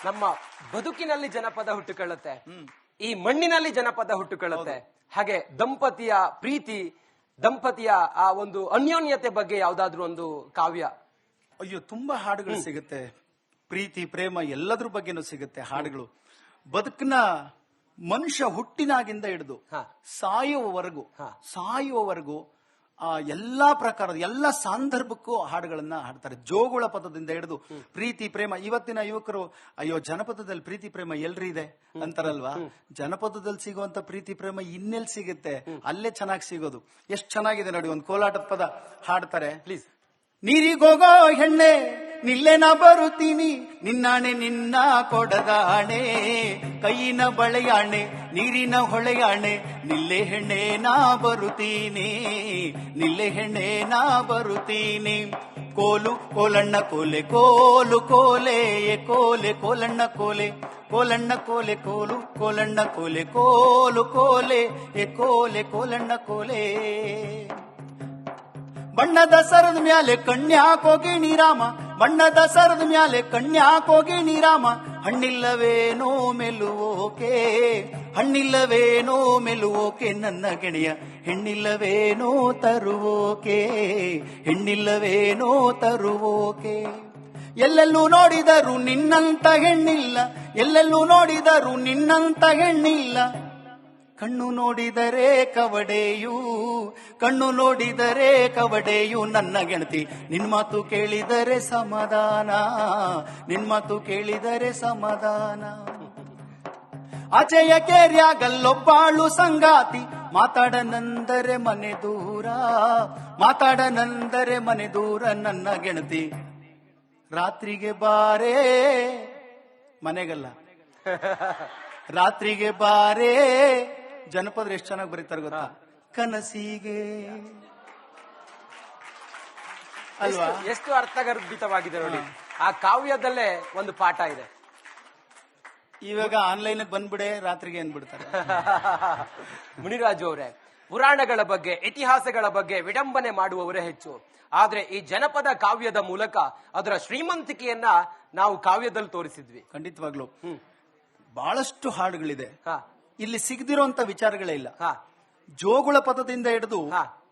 ನಮ್ಮ ಬದುಕಿನಲ್ಲಿ ಜನಪದ ಹುಟ್ಟುಕೊಳ್ಳುತ್ತೆ, ಈ ಮಣ್ಣಿನಲ್ಲಿ ಜನಪದ ಹುಟ್ಟುಕೊಳ್ಳುತ್ತೆ. ಹಾಗೆ ದಂಪತಿಯ ಪ್ರೀತಿ, ದಂಪತಿಯ ಆ ಒಂದು ಅನ್ಯೋನ್ಯತೆ ಬಗ್ಗೆ ಯಾವ್ದಾದ್ರು ಒಂದು ಕಾವ್ಯ? ಅಯ್ಯೋ, ತುಂಬಾ ಹಾಡುಗಳು ಸಿಗುತ್ತೆ. ಪ್ರೀತಿ, ಪ್ರೇಮ ಎಲ್ಲದ್ರ ಬಗ್ಗೆನೂ ಸಿಗುತ್ತೆ ಹಾಡುಗಳು. ಬದುಕಿನ ಮನುಷ್ಯ ಹುಟ್ಟಿನಾಗಿಂದ ಹಿಡಿದು ಸಾಯುವವರೆಗೂ ಎಲ್ಲಾ ಪ್ರಕಾರದ ಎಲ್ಲಾ ಸಂದರ್ಭಕ್ಕೂ ಹಾಡುಗಳನ್ನ ಹಾಡ್ತಾರೆ. ಜೋಗುಳ ಪದದಿಂದ ಹಿಡಿದು ಪ್ರೀತಿ ಪ್ರೇಮ. ಇವತ್ತಿನ ಯುವಕರು ಅಯ್ಯೋ ಜನಪದದಲ್ಲಿ ಪ್ರೀತಿ ಪ್ರೇಮ ಎಲ್ರಿ ಇದೆ ಅಂತಾರಲ್ವಾ. ಜನಪದದಲ್ಲಿ ಸಿಗುವಂತ ಪ್ರೀತಿ ಪ್ರೇಮ ಇನ್ನೆಲ್ಲಿ ಸಿಗುತ್ತೆ? ಅಲ್ಲೇ ಚೆನ್ನಾಗಿ ಸಿಗೋದು. ಎಷ್ಟು ಚೆನ್ನಾಗಿದೆ ನೋಡಿ. ಒಂದು ಕೋಲಾಟದ ಪದ ಹಾಡ್ತಾರೆ. ಪ್ಲೀಸ್. ನೀರಿಗೋಗೋ ಹೆಣ್ಣೆ ನಿಲ್ಲೆ ನಾ ಬರುತ್ತೀನಿ, ನಿನ್ನಾಣೆ ನಿನ್ನ ಕೊಡದಾಣೆ, ಕೈಯಿನ ಬಳೆಯಾಣೆ ನೀರಿನ ಹೊಳೆಯಾಣೆ, ನಿಲ್ಲೆ ಹೆಣ್ಣೆ ನಾ ಬರುತ್ತೀನಿ, ನಿಲ್ಲೆ ಹೆಣ್ಣೆ ನಾ ಬರುತ್ತೀನಿ. ಕೋಲು ಕೋಲಣ್ಣ ಕೋಲೆ ಕೋಲು ಕೋಲೆ ಕೋಲೆ ಕೋಲಣ್ಣ ಕೋಲೆ ಕೋಲಣ್ಣ ಕೋಲೆ ಕೋಲು ಕೋಲಣ್ಣ ಕೋಲೆ ಕೋಲು ಕೋಲೆ ಕೋಲೆ ಕೋಲಣ್ಣ ಕೋಲೆ. ಬಣ್ಣದ ಸರದ ಮ್ಯಾಲೆ ಕಣ್ಯಾಕೋಗಿ ನೀರಾಮ, ಬಣ್ಣದ ಸರದ ಮ್ಯಾಲೆ ಕಣ್ಯಾಕೋಗಿ ನೀರಾಮ, ಹಣ್ಣಿಲ್ಲವೇನೋ ಮೆಲುವೋಕೆ, ಹಣ್ಣಿಲ್ಲವೇನೋ ಮೆಲುವೋಕೆ ನನ್ನ ಗೆಳೆಯ, ಹೆಣ್ಣಿಲ್ಲವೇನೋ ತರುವೋಕೆ, ಹೆಣ್ಣಿಲ್ಲವೇನೋ ತರುವೋಕೆ. ಎಲ್ಲೆಲ್ಲೂ ನೋಡಿದರೂ ನಿನ್ನಂತ ಹೆಣ್ಣಿಲ್ಲ, ಎಲ್ಲೆಲ್ಲೂ ನೋಡಿದರೂ ನಿನ್ನಂತ ಹೆಣ್ಣಿಲ್ಲ, ಕಣ್ಣು ನೋಡಿದರೆ ಕವಡೆಯು, ಕಣ್ಣು ನೋಡಿದರೆ ಕವಡೆಯು ನನ್ನ ಗೆಳತಿ, ನಿನ್ ಮಾತು ಕೇಳಿದರೆ ಸಮಾಧಾನ, ನಿನ್ ಮಾತು ಕೇಳಿದರೆ ಸಮಾಧಾನ. ಆಚೆಯ ಕೇರ್ಯಾಗಲ್ಲೊಬ್ಬಾಳು ಸಂಗಾತಿ, ಮಾತಾಡನಂದರೆ ಮನೆ ದೂರ, ಮಾತಾಡನಂದರೆ ಮನೆ ದೂರ ನನ್ನ ಗೆಳತಿ. ರಾತ್ರಿಗೆ ಬಾರೇ, ಮನೆಗಲ್ಲ ರಾತ್ರಿಗೆ ಬಾರೇ. ಜನಪದರು ಎಷ್ಟು ಚೆನ್ನಾಗಿ ಬರೀತಾರೆ ಗೊತ್ತಾ? ಕನಸಿಗೆ ಅಲ್ವಾ? ಎಷ್ಟು ಅರ್ಥಗರ್ಭಿತವಾಗಿದೆ ನೋಡಿ. ಆ ಕಾವ್ಯದಲ್ಲೇ ಒಂದು ಪಾಠ ಇದೆ. ಇವಾಗ ಆನ್ಲೈನ್ ಬಂದ್ಬಿಡೆ, ರಾತ್ರಿಗೆ ಏನ್ ಬಿಡ್ತಾರೆ. ಮುನಿರಾಜು ಅವರೇ, ಪುರಾಣಗಳ ಬಗ್ಗೆ, ಇತಿಹಾಸಗಳ ಬಗ್ಗೆ ವಿಡಂಬನೆ ಮಾಡುವವರೇ ಹೆಚ್ಚು. ಆದ್ರೆ ಈ ಜನಪದ ಕಾವ್ಯದ ಮೂಲಕ ಅದರ ಶ್ರೀಮಂತಿಕೆಯನ್ನ ನಾವು ಕಾವ್ಯದಲ್ಲಿ ತೋರಿಸಿದ್ವಿ. ಖಂಡಿತವಾಗ್ಲು ಬಹಳಷ್ಟು ಹಾಡುಗಳಿದೆ. ಇಲ್ಲಿ ಸಿಗದಿರುವಂತ ವಿಚಾರಗಳೇ ಇಲ್ಲ. ಜೋಗುಳ ಪದದಿಂದ ಹಿಡಿದು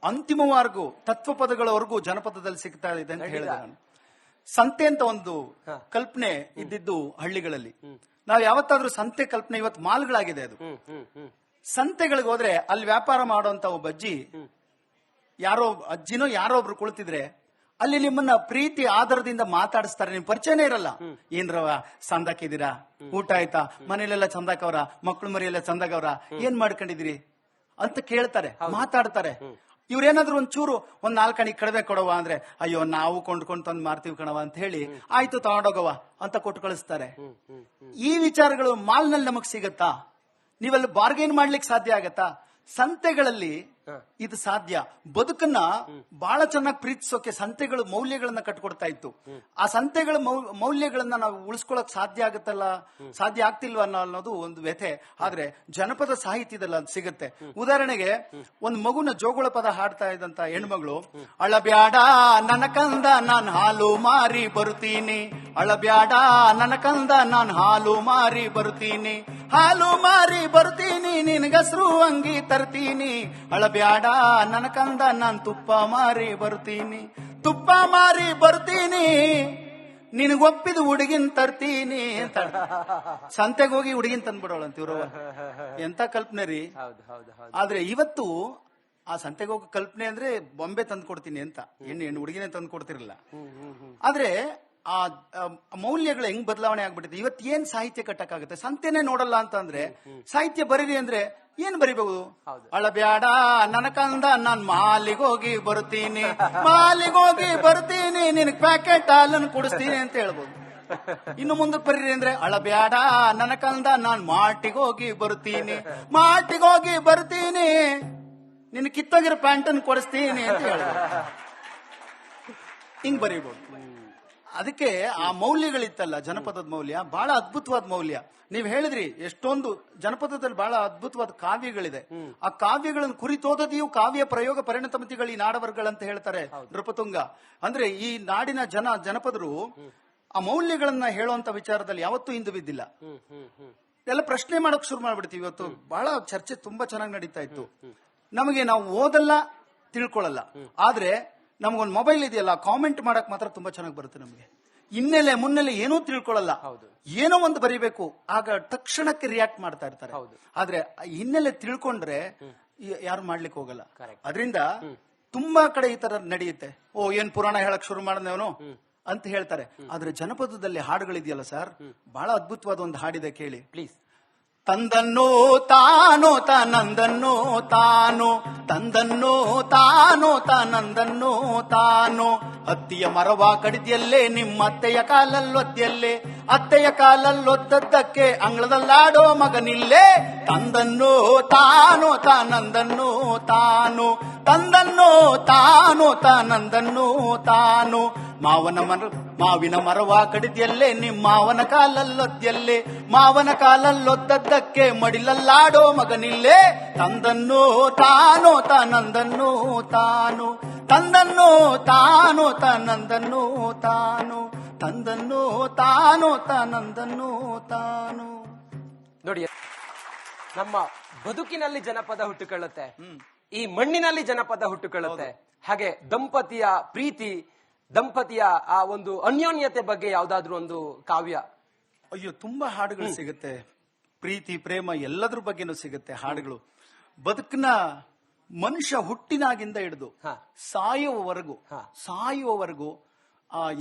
ಅಂತಿಮವರೆಗೂ ತತ್ವ ಪದಗಳವರೆಗೂ ಜನಪದದಲ್ಲಿ ಸಿಗ್ತಾ ಇದೆ ಅಂತ ಹೇಳಿದೆ ನಾನು. ಸಂತೆ ಅಂತ ಒಂದು ಕಲ್ಪನೆ ಇದ್ದಿದ್ದು ಹಳ್ಳಿಗಳಲ್ಲಿ. ನಾವ್ ಯಾವತ್ತಾದ್ರೂ ಸಂತೆ ಕಲ್ಪನೆ ಇವತ್ತು ಮಾಲ್ಗಳಾಗಿದೆ. ಅದು ಸಂತೆಗಳಿಗೆ ಹೋದ್ರೆ ಅಲ್ಲಿ ವ್ಯಾಪಾರ ಮಾಡುವಂತ ಒಬ್ಬ ಅಜ್ಜಿ, ಯಾರೋ ಅಜ್ಜಿನೋ ಯಾರೋ ಒಬ್ರು ಕುಳಿತಿದ್ರೆ ಅಲ್ಲಿ ನಿಮ್ಮನ್ನ ಪ್ರೀತಿ ಆಧಾರದಿಂದ ಮಾತಾಡಿಸ್ತಾರೆ. ನಿಮ್ ಪರಿಚಯನೇ ಇರಲ್ಲ. ಏನ್ರವ ಚಂದಾಕಿದ್ದೀರಾ, ಊಟ ಆಯ್ತಾ, ಮನೇಲೆಲ್ಲ ಚಂದಾಕವ್ರ, ಮಕ್ಳು ಮರಿಯೆಲ್ಲ ಚಂದಾಗವ್ರ, ಏನ್ ಮಾಡ್ಕೊಂಡಿದಿರಿ ಅಂತ ಕೇಳ್ತಾರೆ, ಮಾತಾಡ್ತಾರೆ. ಇವ್ರೇನಾದ್ರು ಒಂಚೂರು ಒಂದ್ 4 ಅಣಿ ಕಡಿಮೆ ಕೊಡವ ಅಂದ್ರೆ, ಅಯ್ಯೋ ನಾವು ಕೊಂಡ್ಕೊಂಡು ತಂದು ಮಾರ್ತೀವಿ ಕಣವ ಅಂತ ಹೇಳಿ, ಆಯ್ತು ತಗೊಂಡೋಗವ ಅಂತ ಕೊಟ್ಟು ಕಳಿಸ್ತಾರೆ. ಈ ವಿಚಾರಗಳು ಮಾಲ್ನಲ್ಲಿ ನಮಗ್ ಸಿಗತ್ತಾ? ನೀವಲ್ಲಿ ಬಾರ್ಗೇನ್ ಮಾಡ್ಲಿಕ್ಕೆ ಸಾಧ್ಯ ಆಗತ್ತಾ? ಸಂತೆಗಳಲ್ಲಿ ಇದು ಸಾಧ್ಯ. ಬದುಕನ್ನ ಬಹಳ ಚೆನ್ನಾಗಿ ಪ್ರೀತಿಸೋಕೆ ಸಂತೆಗಳು ಮೌಲ್ಯಗಳನ್ನ ಕಟ್ಕೊಡ್ತಾ ಇತ್ತು. ಆ ಸಂತೆಗಳ ಮೌಲ್ಯಗಳನ್ನ ನಾವು ಉಳಿಸ್ಕೊಳಕ್ ಸಾಧ್ಯ ಆಗತ್ತಲ್ಲ, ಸಾಧ್ಯ ಆಗ್ತಿಲ್ವ ಅನ್ನೋದು ಒಂದು ವ್ಯಥೆ. ಆದ್ರೆ ಜನಪದ ಸಾಹಿತ್ಯದಲ್ಲಿ ಅದು ಸಿಗುತ್ತೆ. ಉದಾಹರಣೆಗೆ ಒಂದು ಮಗುನ ಜೋಗುಳ ಪದ ಹಾಡ್ತಾ ಇದ್ದಂತ ಹೆಣ್ಮಗಳು, ಅಳಬ್ಯಾಡ ನನ್ನ ಕಂದ ನಾನ್ ಹಾಲು ಮಾರಿ ಬರುತ್ತೀನಿ, ಅಳಬ್ಯಾಡ ನನ್ನ ಕಂದ ನಾನ್ ಹಾಲು ಮಾರಿ ಬರುತ್ತೀನಿ, ಹಾಲು ಮಾರಿ ಬರ್ತೀನಿ, ನಿನ್ಗಸ್ರು ಅಂಗಿ ತರ್ತೀನಿ, ಅಳಬ್ಯಾಡ ನನ್ನ ಕಂದ ನಾನ್ ತುಪ್ಪ ಮಾರಿ ಬರ್ತೀನಿ, ತುಪ್ಪ ಮಾರಿ ಬರ್ತೀನಿ, ನಿನಗೊಪ್ಪಿದ ಹುಡುಗಿನ್ ತರ್ತೀನಿ ಅಂತ. ಸಂತೆಗೆ ಹೋಗಿ ಹುಡುಗಿನ್ ತಂದ್ಬಿಡೋಳಂತ ಇವ್ರು. ಎಂತ ಕಲ್ಪನೆ ರೀ. ಆದ್ರೆ ಇವತ್ತು ಆ ಸಂತೆಗೆ ಹೋಗೋ ಕಲ್ಪನೆ ಅಂದ್ರೆ ಬೊಂಬೆ ತಂದು ಕೊಡ್ತೀನಿ ಅಂತ, ಹೆಣ್ಣು ಹುಡುಗಿನೇ ತಂದು ಕೊಡ್ತಿರಲಿಲ್ಲ. ಆದ್ರೆ ಆ ಮೌಲ್ಯಗಳು ಹೆಂಗ್ ಬದಲಾವಣೆ ಆಗ್ಬಿಟ್ಟಿದೆ. ಇವತ್ತು ಏನ್ ಸಾಹಿತ್ಯ ಕಟ್ಟಕ್ಕಾಗುತ್ತೆ? ಸಂತೆನೆ ನೋಡಲ್ಲ ಅಂತ ಅಂದ್ರೆ ಸಾಹಿತ್ಯ ಬರೀರಿ ಅಂದ್ರೆ ಏನ್ ಬರಿಬಹುದು? ಅಳಬ್ಯಾಡ ನನ್ನ ಕಂದ ನಾನ್ ಮಾಲಿಗೋಗಿ ಬರ್ತೀನಿ, ಮಾಲಿಗೋಗಿ ಬರ್ತೀನಿ, ನಿನಗ್ ಪ್ಯಾಕೆಟ್ ಹಾಲನ್ನು ಕುಡಿಸ್ತೀನಿ ಅಂತ ಹೇಳ್ಬೋದು. ಇನ್ನು ಮುಂದಕ್ಕೆ ಬರೀರಿ ಅಂದ್ರೆ, ಅಳಬ್ಯಾಡ ನನ್ನ ಕಂದ ನಾನ್ ಮಾಟಿಗೋಗಿ ಬರ್ತೀನಿ, ಮಾಟಿಗೋಗಿ ಬರ್ತೀನಿ, ನಿನ್ ಕಿತ್ತೋಗಿರೋ ಪ್ಯಾಂಟನ್ನು ಕೊಡಿಸ್ತೀನಿ ಅಂತ ಹೇಳ್ಬೋದು. ಹಿಂಗ್ ಬರೀಬಹುದು. ಅದಕ್ಕೆ ಆ ಮೌಲ್ಯಗಳಿತ್ತಲ್ಲ, ಜನಪದದ ಮೌಲ್ಯ ಬಹಳ ಅದ್ಭುತವಾದ ಮೌಲ್ಯ. ನೀವ್ ಹೇಳಿದ್ರಿ ಎಷ್ಟೊಂದು ಜನಪದದಲ್ಲಿ ಬಹಳ ಅದ್ಭುತವಾದ ಕಾವ್ಯಗಳಿದೆ. ಆ ಕಾವ್ಯಗಳನ್ನು ಕುರಿತೋದದಿಯು ಕಾವ್ಯ ಪ್ರಯೋಗ ಪರಿಣತಮತಿಗಳು ಈ ನಾಡವರ್ಗಳಂತ ಹೇಳ್ತಾರೆ ನೃಪತುಂಗ. ಅಂದ್ರೆ ಈ ನಾಡಿನ ಜನಪದರು ಆ ಮೌಲ್ಯಗಳನ್ನ ಹೇಳುವಂತ ವಿಚಾರದಲ್ಲಿ ಯಾವತ್ತೂ ಹಿಂದೆ ಬಿದ್ದಿಲ್ಲ. ಎಲ್ಲ ಪ್ರಶ್ನೆ ಮಾಡಕ್ ಶುರು ಮಾಡ್ಬಿಡ್ತೀವಿ. ಇವತ್ತು ಬಹಳ ಚರ್ಚೆ ತುಂಬಾ ಚೆನ್ನಾಗಿ ನಡೀತಾ ಇತ್ತು. ನಮಗೆ ನಾವು ಓದಲ್ಲ, ತಿಳ್ಕೊಳ್ಳಲ್ಲ, ಆದ್ರೆ ನಮಗೊಂದು ಮೊಬೈಲ್ ಇದೆಯಲ್ಲ, ಕಾಮೆಂಟ್ ಮಾಡಕ್ ಮಾತ್ರ ತುಂಬಾ ಚೆನ್ನಾಗಿ ಬರುತ್ತೆ. ನಮಗೆ ಹಿನ್ನೆಲೆ ಮುನ್ನೆಲೆ ಏನೂ ತಿಳ್ಕೊಳ್ಳಲ್ಲ, ಏನೋ ಒಂದು ಬರಿಬೇಕು, ಆಗ ತಕ್ಷಣಕ್ಕೆ ರಿಯಾಕ್ಟ್ ಮಾಡ್ತಾ ಇರ್ತಾರೆ. ಆದ್ರೆ ಹಿನ್ನೆಲೆ ತಿಳ್ಕೊಂಡ್ರೆ ಯಾರು ಮಾಡ್ಲಿಕ್ಕೆ ಹೋಗಲ್ಲ. ಅದರಿಂದ ತುಂಬಾ ಕಡೆ ಈ ತರ ನಡೆಯುತ್ತೆ. ಓ, ಏನ್ ಪುರಾಣ ಹೇಳಕ್ ಶುರು ಮಾಡಿದವನು ಅಂತ ಹೇಳ್ತಾರೆ. ಆದ್ರೆ ಜನಪದದಲ್ಲಿ ಹಾಡುಗಳಿದೆಯಲ್ಲ ಸರ್, ಬಹಳ ಅದ್ಭುತವಾದ ಒಂದು ಹಾಡಿದೆ, ಕೇಳಿ ಪ್ಲೀಸ್. ತಂದನ್ನೋ ತಾನೋ ತಾನಂದನ್ನೋ ತಾನೋ, ತಂದನ್ನೋ ತಾನೋ ತಾನಂದನ್ನೋ ತಾನೋ, ಹತ್ತಿಯ ಮರವ ಕಡಿದಿಯಲ್ಲೇ ನಿಮ್ಮ ಅತ್ತೆಯ ಕಾಲಲ್ಲೊದ್ದೆಯಲ್ಲೇ, ಅತ್ತೆಯ ಕಾಲಲ್ಲೊದ್ದದ್ದಕ್ಕೆ ಅಂಗಳದಲ್ಲಾಡೋ ಮಗನಿಲ್ಲೇ. ತಂದನ್ನೋ ತಾನೋ ತಾನಂದನ್ನೋ ತಾನೋ, ತಂದನ್ನೋ ತಾನೋ ತಾನಂದನ್ನೋ ತಾನೋ, ಮಾವಿನ ಮರವ ಕಡಿದಿಯಲ್ಲೇ ನಿಮ್ಮ ಮಾವನ ಕಾಲಲ್ಲೊದ್ದೆಯಲ್ಲೇ, ಮಾವನ ಕಾಲಲ್ಲೊದ್ದದ್ದಕ್ಕೆ ಮಡಿಲಲ್ಲಾಡೋ ಮಗನಿಲ್ಲೇ. ತಂದನ್ನೋ ತಾನೋ ತಾನಂದನ್ನೋ ತಾನೋ, ತಂದನ್ನೋ ತಾನೋ ತಾನಂದನ್ನೋ ತಾನೋ, ತಂದನ್ನೋ ತಾನೋ ತಾನಂದನ್ನೋ ತಾನೋ. ನೋಡಿ, ನಮ್ಮ ಬದುಕಿನಲ್ಲಿ ಜನಪದ ಹುಟ್ಟುಕೊಳ್ಳುತ್ತೆ, ಈ ಮಣ್ಣಿನಲ್ಲಿ ಜನಪದ ಹುಟ್ಟುಕೊಳ್ಳುತ್ತೆ. ಹಾಗೆ ದಂಪತಿಯ ಪ್ರೀತಿ, ದಂಪತಿಯ ಆ ಒಂದು ಅನ್ಯೋನ್ಯತೆ ಬಗ್ಗೆ ಯಾವ್ದಾದ್ರು ಒಂದು ಕಾವ್ಯ? ಅಯ್ಯೋ, ತುಂಬಾ ಹಾಡುಗಳು ಸಿಗುತ್ತೆ. ಪ್ರೀತಿ, ಪ್ರೇಮ ಎಲ್ಲದ್ರ ಬಗ್ಗೆನೂ ಸಿಗುತ್ತೆ ಹಾಡುಗಳು. ಬದುಕಿನ ಮನುಷ್ಯ ಹುಟ್ಟಿನಾಗಿಂದ ಹಿಡಿದು ಸಾಯುವವರೆಗೂ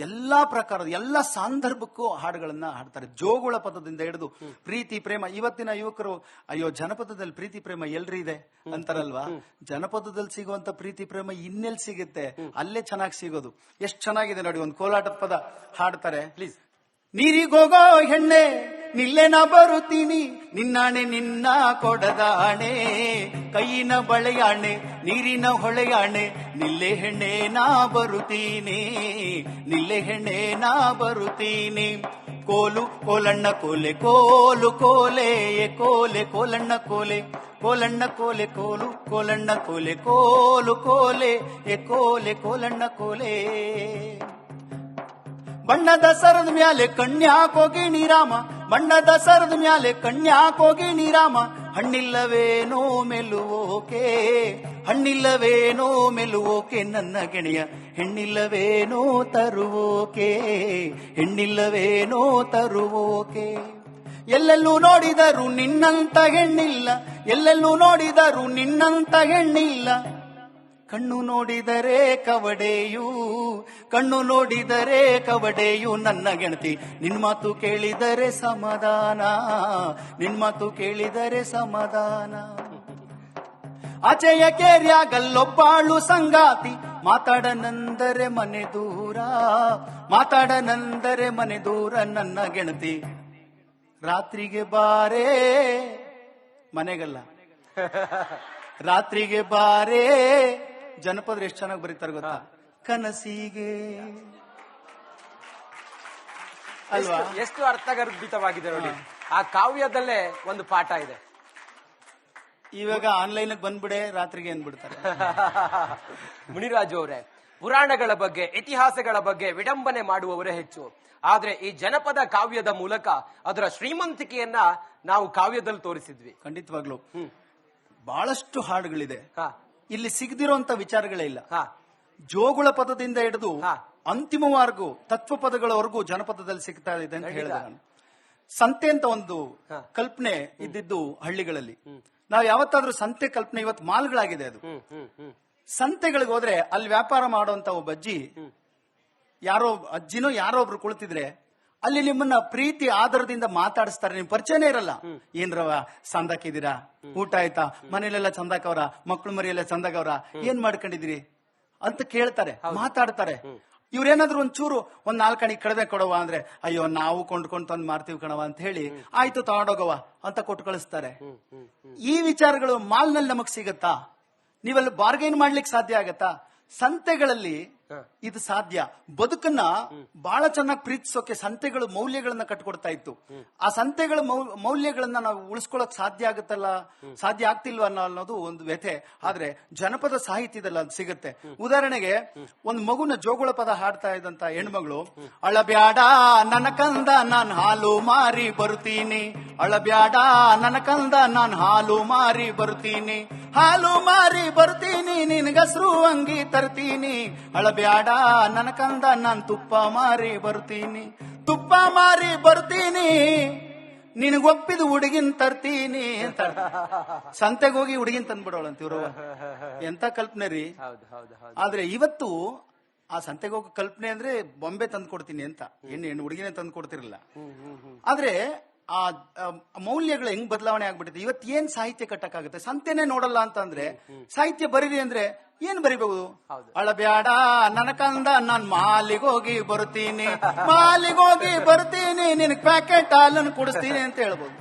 ಎಲ್ಲಾ ಪ್ರಕಾರದ ಎಲ್ಲಾ ಸಂದರ್ಭಕ್ಕೂ ಹಾಡುಗಳನ್ನ ಹಾಡ್ತಾರೆ. ಜೋಗುಳ ಪದದಿಂದ ಹಿಡಿದು ಪ್ರೀತಿ ಪ್ರೇಮ. ಇವತ್ತಿನ ಯುವಕರು ಅಯ್ಯೋ ಜನಪದದಲ್ಲಿ ಪ್ರೀತಿ ಪ್ರೇಮ ಎಲ್ರಿ ಇದೆ ಅಂತಾರಲ್ವಾ. ಜನಪದದಲ್ಲಿ ಸಿಗುವಂತ ಪ್ರೀತಿ ಪ್ರೇಮ ಇನ್ನೆಲ್ಲಿ ಸಿಗುತ್ತೆ, ಅಲ್ಲೇ ಚೆನ್ನಾಗಿ ಸಿಗೋದು. ಎಷ್ಟು ಚೆನ್ನಾಗಿದೆ ನೋಡಿ. ಒಂದು ಕೋಲಾಟದ ಪದ ಹಾಡ್ತಾರೆ, ಪ್ಲೀಸ್. ನೀರಿಗೋಗೋ ಹೆಣ್ಣೆ ನಿಲ್ಲೆ ನಾ ಬರುತ್ತೀನಿ, ನಿನ್ನಾಣೆ ನಿನ್ನ ಕೊಡದಾಣೆ, ಕೈಯಿನ ಬಳೆಯಾಣೆ ನೀರಿನ ಹೊಳೆಯಾಣೆ, ನಿಲ್ಲೆ ಹೆಣ್ಣೆ ನಾ ಬರುತ್ತೀನಿ, ನಿಲ್ಲೆ ಹೆಣ್ಣೆ ನಾ ಬರುತ್ತೀನಿ. ಕೋಲು ಕೋಲಣ್ಣ ಕೋಲೆ ಕೋಲು ಕೋಲೆ ಕೋಲೆ ಕೋಲಣ್ಣ ಕೋಲೆ, ಕೋಲಣ್ಣ ಕೋಲೆ ಕೋಲು ಕೋಲಣ್ಣ ಕೋಲೆ ಕೋಲು ಕೋಲೆ ಕೋಲೆ ಕೋಲಣ್ಣ ಕೋಲೆ. ಬಣ್ಣದ ಸರದ ಮ್ಯಾಲೆ ಕನ್ಯಾಕೋಗಿ ನೀರಾಮ, ಬಣ್ಣದ ಸರದ ಮ್ಯಾಲೆ ಕನ್ಯಾಕೋಗಿ ನೀರಾಮ, ಹಣ್ಣಿಲ್ಲವೇನೋ ಮೆಲುವೋಕೆ, ಹಣ್ಣಿಲ್ಲವೇನೋ ಮೆಲುವೋಕೆ ನನ್ನ ಗೆಳೆಯ, ಹೆಣ್ಣಿಲ್ಲವೇನೋ ತರುವೋಕೆ, ಹೆಣ್ಣಿಲ್ಲವೇನೋ ತರುವೋಕೆ. ಎಲ್ಲೆಲ್ಲೂ ನೋಡಿದರೂ ನಿನ್ನಂತ ಹೆಣ್ಣಿಲ್ಲ, ಎಲ್ಲೆಲ್ಲೂ ನೋಡಿದರೂ ನಿನ್ನಂತ ಹೆಣ್ಣಿಲ್ಲ, ಕಣ್ಣು ನೋಡಿದರೆ ಕವಡೆಯು, ಕಣ್ಣು ನೋಡಿದರೆ ಕವಡೆಯು ನನ್ನ ಗೆಳತಿ, ನಿನ್ ಮಾತು ಕೇಳಿದರೆ ಸಮಾಧಾನ, ನಿನ್ ಮಾತು ಕೇಳಿದರೆ ಸಮಾಧಾನ. ಆಚೆಯ ಕೇರ್ಯಾಗಲ್ಲೊಬ್ಬಾಳು ಸಂಗಾತಿ, ಮಾತಾಡನಂದರೆ ಮನೆ ದೂರ, ಮಾತಾಡನಂದರೆ ಮನೆ ದೂರ ನನ್ನ ಗೆಳತಿ. ರಾತ್ರಿಗೆ ಬಾರೇ, ಮನೆಗಲ್ಲ ರಾತ್ರಿಗೆ ಬಾರೇ. ಜನಪದರು ಎಷ್ಟು ಚೆನ್ನಾಗಿ ಬರೀತಾರೆ ಗೊತ್ತಾ, ಕನಸಿಗೆ ಅಲ್ವಾ. ಎಷ್ಟು ಅರ್ಥಗರ್ಭಿತವಾಗಿದೆ ನೋಡಿ. ಆ ಕಾವ್ಯದಲ್ಲೇ ಒಂದು ಪಾಠ ಇದೆ. ಇವಾಗ ಆನ್ಲೈನ್ ಬಂದ್ಬಿಡೆ, ರಾತ್ರಿಗೆ ಏನ್ಬಿಡ್ತಾರೆ. ಮುನಿರಾಜು ಅವರೇ, ಪುರಾಣಗಳ ಬಗ್ಗೆ, ಇತಿಹಾಸಗಳ ಬಗ್ಗೆ ವಿಡಂಬನೆ ಮಾಡುವವರೇ ಹೆಚ್ಚು. ಆದ್ರೆ ಈ ಜನಪದ ಕಾವ್ಯದ ಮೂಲಕ ಅದರ ಶ್ರೀಮಂತಿಕೆಯನ್ನ ನಾವು ಕಾವ್ಯದಲ್ಲಿ ತೋರಿಸಿದ್ವಿ. ಖಂಡಿತವಾಗ್ಲು ಬಹಳಷ್ಟು ಹಾಡುಗಳಿದೆ. ಇಲ್ಲಿ ಸಿಗದಿರುವಂತ ವಿಚಾರಗಳೇ ಇಲ್ಲ. ಜೋಗುಳ ಪದದಿಂದ ಹಿಡಿದು ಅಂತಿಮವರೆಗೂ ತತ್ವ ಪದಗಳವರೆಗೂ ಜನಪದದಲ್ಲಿ ಸಿಗ್ತಾ ಇದೆ ಅಂತ ಹೇಳಿದೆ ನಾನು. ಸಂತೆ ಅಂತ ಒಂದು ಕಲ್ಪನೆ ಇದ್ದಿದ್ದು ಹಳ್ಳಿಗಳಲ್ಲಿ. ನಾವು ಯಾವತ್ತಾದ್ರೂ ಸಂತೆ ಕಲ್ಪನೆ ಇವತ್ತು ಮಾಲ್ಗಳಾಗಿದೆ. ಅದು ಸಂತೆಗಳಿಗೆ ಹೋದ್ರೆ ಅಲ್ಲಿ ವ್ಯಾಪಾರ ಮಾಡುವಂತ ಒಬ್ಬ ಅಜ್ಜಿನೋ ಯಾರೋ ಒಬ್ರು ಕುಳಿತಿದ್ರೆ ಅಲ್ಲಿ ನಿಮ್ಮನ್ನ ಪ್ರೀತಿ ಆಧಾರದಿಂದ ಮಾತಾಡಿಸ್ತಾರೆ. ನಿಮ್ ಪರಿಚಯನೇ ಇರಲ್ಲ. ಏನ್ರವ ಸಂದಾಕಿದ್ದೀರಾ, ಊಟ ಆಯ್ತಾ, ಮನೇಲೆಲ್ಲ ಚಂದಾಕವ್ರ, ಮಕ್ಳು ಮರಿಯೆಲ್ಲ ಚಂದಾಕವ್ರ, ಏನ್ ಮಾಡ್ಕೊಂಡಿದ್ದೀರಿ ಅಂತ ಕೇಳ್ತಾರೆ, ಮಾತಾಡ್ತಾರೆ. ಇವ್ರೇನಾದ್ರು ಒಂಚೂರು ಒಂದ್ 4 ಅಣಿ ಕಡಿಮೆ ಕೊಡವ ಅಂದ್ರೆ, ಅಯ್ಯೋ ನಾವು ಕೊಂಡ್ಕೊಂಡು ತಂದು ಮಾರ್ತೀವಿ ಕಣವ ಅಂತ ಹೇಳಿ, ಆಯ್ತು ತಗೊಂಡೋಗವ ಅಂತ ಕೊಟ್ಟು ಕಳಿಸ್ತಾರೆ. ಈ ವಿಚಾರಗಳು ಮಾಲ್ನಲ್ಲಿ ನಮಗ್ ಸಿಗತ್ತಾ? ನೀವೆಲ್ಲ ಬಾರ್ಗೈನ್ ಮಾಡ್ಲಿಕ್ಕೆ ಸಾಧ್ಯ ಆಗತ್ತಾ? ಸಂತೆಗಳಲ್ಲಿ ಇದು ಸಾಧ್ಯ. ಬದುಕನ್ನ ಬಹಳ ಚೆನ್ನಾಗಿ ಪ್ರೀತಿಸೋಕೆ ಸಂತೆಗಳು ಮೌಲ್ಯಗಳನ್ನ ಕಟ್ಕೊಡ್ತಾ ಇತ್ತು. ಆ ಸಂತೆಗಳ ಮೌಲ್ಯಗಳನ್ನ ನಾವು ಉಳಿಸ್ಕೊಳಕ್ ಸಾಧ್ಯ ಆಗುತ್ತಲ್ಲ, ಸಾಧ್ಯ ಆಗ್ತಿಲ್ವ ಅನ್ನೋದು ಒಂದು ವ್ಯಥೆ. ಆದ್ರೆ ಜನಪದ ಸಾಹಿತ್ಯದಲ್ಲಿ ಅದು ಸಿಗುತ್ತೆ. ಉದಾಹರಣೆಗೆ ಒಂದು ಮಗುನ ಜೋಗುಳ ಪದ ಹಾಡ್ತಾ ಇದ್ದಂತ ಹೆಣ್ಮಗಳು, ಅಳಬ್ಯಾಡ ನನ್ನ ಕಂದ ನಾನ್ ಹಾಲು ಮಾರಿ ಬರುತ್ತೀನಿ, ಅಳಬ್ಯಾಡ ನನ್ನ ಕಂದ ನಾನ್ ಹಾಲು ಮಾರಿ ಬರುತ್ತೀನಿ, ಹಾಲು ಮಾರಿ ಬರ್ತೀನಿ ನಿನ್ಗಸ್ರು ಅಂಗಿ ತರ್ತೀನಿ, ಅಳಬ್ಯಾಡ ನನ್ನ ಕಂದ ನಾನ್ ತುಪ್ಪ ಮಾರಿ ಬರ್ತೀನಿ, ತುಪ್ಪ ಮಾರಿ ಬರ್ತೀನಿ, ನಿನಗೊಪ್ಪಿದ ಹುಡುಗಿನ್ ತರ್ತೀನಿ ಅಂತ ಸಂತೆಗೆ ಹೋಗಿ ಹುಡುಗಿನ್ ತಂದ್ಬಿಡೋಳಂತ ಇವ್ರು. ಎಂತ ಕಲ್ಪನೆ ರೀ. ಆದ್ರೆ ಇವತ್ತು ಆ ಸಂತೆಗೆ ಹೋಗೋ ಕಲ್ಪನೆ ಅಂದ್ರೆ ಬೊಂಬೆ ತಂದು ಕೊಡ್ತೀನಿ ಅಂತ, ಹೆಣ್ಣು ಹುಡುಗಿನೇ ತಂದು ಕೊಡ್ತಿರಲಿಲ್ಲ. ಆದ್ರೆ ಆ ಮೌಲ್ಯಗಳು ಹೆಂಗ್ ಬದಲಾವಣೆ ಆಗ್ಬಿಟ್ಟಿದೆ. ಇವತ್ತು ಏನ್ ಸಾಹಿತ್ಯ ಕಟ್ಟಕ್ಕಾಗುತ್ತೆ? ಸಂತೆನೆ ನೋಡಲ್ಲ ಅಂತಂದ್ರೆ ಸಾಹಿತ್ಯ ಬರೀರಿ ಅಂದ್ರೆ ಏನ್ ಬರಿಬಹುದು? ಅಳಬ್ಯಾಡ ನನ್ನ ಕಂದ ನಾನ್ ಮಾಲಿಗೋಗಿ ಬರ್ತೀನಿ, ಮಾಲಿಗೋಗಿ ಬರ್ತೀನಿ, ನಿನಗ್ ಪ್ಯಾಕೆಟ್ ಹಾಲನ್ನು ಕೊಡಿಸ್ತೀನಿ ಅಂತ ಹೇಳ್ಬೋದು.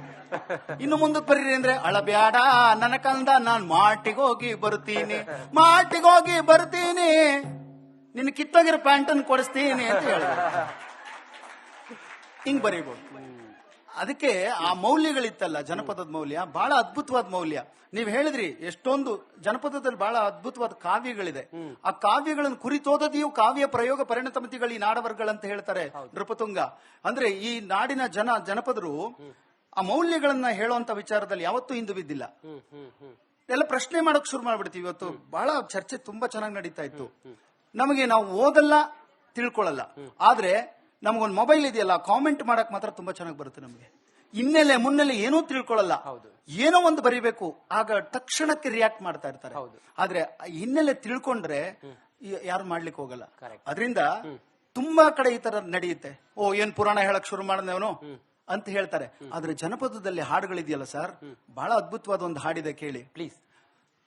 ಇನ್ನು ಮುಂದಕ್ಕೆ ಬರೀರಿ ಅಂದ್ರೆ ಅಳಬ್ಯಾಡ ನನ್ನ ಕಂದ ನಾನ್ ಮಾಟಿಗೋಗಿ ಬರ್ತೀನಿ, ಮಾಟಿಗೋಗಿ ಬರ್ತೀನಿ, ನಿನ್ ಕಿತ್ತೋಗಿರೋ ಪ್ಯಾಂಟ್ ಅನ್ನು ಕೊಡಿಸ್ತೀನಿ ಅಂತ ಹೇಳ್ಬೋದು. ಹಿಂಗ್ ಬರೀಬಹುದು. ಅದಕ್ಕೆ ಆ ಮೌಲ್ಯಗಳಿತ್ತಲ್ಲ, ಜನಪದದ ಮೌಲ್ಯ ಬಹಳ ಅದ್ಭುತವಾದ ಮೌಲ್ಯ. ನೀವ್ ಹೇಳಿದ್ರಿ ಎಷ್ಟೊಂದು ಜನಪದದಲ್ಲಿ ಬಹಳ ಅದ್ಭುತವಾದ ಕಾವ್ಯಗಳಿದೆ. ಆ ಕಾವ್ಯಗಳನ್ನು ಕುರಿತೋದದಿಯು ಕಾವ್ಯ ಪ್ರಯೋಗ ಪರಿಣತಮತಿಗಳು ಈ ನಾಡವರ್ಗಳಂತ ಹೇಳ್ತಾರೆ ನೃಪತುಂಗ. ಅಂದ್ರೆ ಈ ನಾಡಿನ ಜನಪದರು ಆ ಮೌಲ್ಯಗಳನ್ನ ಹೇಳುವಂತ ವಿಚಾರದಲ್ಲಿ ಯಾವತ್ತೂ ಹಿಂದು ಬಿದ್ದಿಲ್ಲ. ಎಲ್ಲ ಪ್ರಶ್ನೆ ಮಾಡಕ್ ಶುರು ಮಾಡ್ಬಿಡ್ತೀವಿ. ಇವತ್ತು ಬಹಳ ಚರ್ಚೆ ತುಂಬಾ ಚೆನ್ನಾಗಿ ನಡೀತಾ ಇತ್ತು. ನಮಗೆ ನಾವು ಓದಲ್ಲ, ತಿಳ್ಕೊಳ್ಳಲ್ಲ, ಆದ್ರೆ ನಮಗೊಂದು ಮೊಬೈಲ್ ಇದೆಯಲ್ಲ, ಕಾಮೆಂಟ್ ಮಾಡಕ್ ಮಾತ್ರ ತುಂಬಾ ಚೆನ್ನಾಗಿ ಬರುತ್ತೆ. ನಮಗೆ ಹಿನ್ನೆಲೆ ಮುನ್ನೆಲೆ ಏನೂ ತಿಳ್ಕೊಳ್ಳಲ್ಲ, ಏನೋ ಒಂದು ಬರಿಬೇಕು, ಆಗ ತಕ್ಷಣಕ್ಕೆ ರಿಯಾಕ್ಟ್ ಮಾಡ್ತಾ ಇರ್ತಾರೆ. ಆದ್ರೆ ಹಿನ್ನೆಲೆ ತಿಳ್ಕೊಂಡ್ರೆ ಯಾರು ಮಾಡ್ಲಿಕ್ಕೆ ಹೋಗಲ್ಲ. ಅದರಿಂದ ತುಂಬಾ ಕಡೆ ಈ ತರ ನಡೆಯುತ್ತೆ. ಓ ಏನ್ ಪುರಾಣ ಹೇಳಕ್ ಶುರು ಮಾಡಿದವನು ಅಂತ ಹೇಳ್ತಾರೆ. ಆದ್ರೆ ಜನಪದದಲ್ಲಿ ಹಾಡುಗಳಿದೆಯಲ್ಲ ಸರ್, ಬಹಳ ಅದ್ಭುತವಾದ ಒಂದು ಹಾಡಿದೆ, ಕೇಳಿ ಪ್ಲೀಸ್.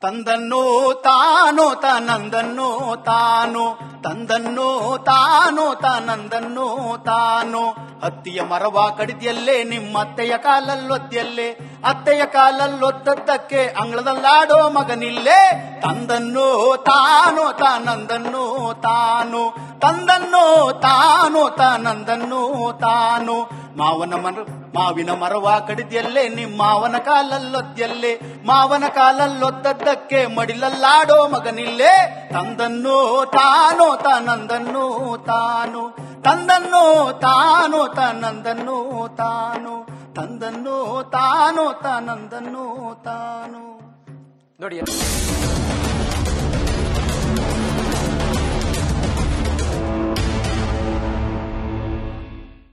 ತಂದನ್ನು ತಾನು ತಾನಂದನ್ನು ತಾನು, ತಂದನ್ನು ತಾನು ತಾನಂದನ್ನು ತಾನು, ಹತ್ತಿಯ ಮರವ ಕಡಿದಿಯಲ್ಲೇ ನಿಮ್ಮ ಅತ್ತೆಯ ಕಾಲಲ್ಲೊದ್ದಿಯಲ್ಲೇ, ಅತ್ತೆಯ ಕಾಲಲ್ಲೊದ್ದದ್ದಕ್ಕೆ ಅಂಗಳದಲ್ಲಾಡೋ ಮಗನಿಲ್ಲೇ, ತಂದನ್ನು ತಾನು ತಾನಂದನ್ನು ತಾನು, ತಂದನ್ನು ತಾನು ತಾನಂದನ್ನು ತಾನು, ಮಾವಿನ ಮರವ ಕಡಿದಿಯಲ್ಲೇ ನಿಮ್ಮ ಮಾವನ ಕಾಲಲ್ಲೊದ್ದಿಯಲ್ಲೇ, ಮಾವನ ಕಾಲಲ್ಲೊದ್ದದ್ದಕ್ಕೆ ಮಡಿಲಲ್ಲಾಡೋ ಮಗನಿಲ್ಲೇ, ತಂದನ್ನು ತಾನು ತಾನಂದನ್ನು ತಾನು, ತಂದನ್ನು ತಾನು ತಾನಂದನ್ನು ತಾನು, ತಂದನ್ನು ತಾನು ತಾನಂದನ್ನು ತಾನು. ನೋಡಿ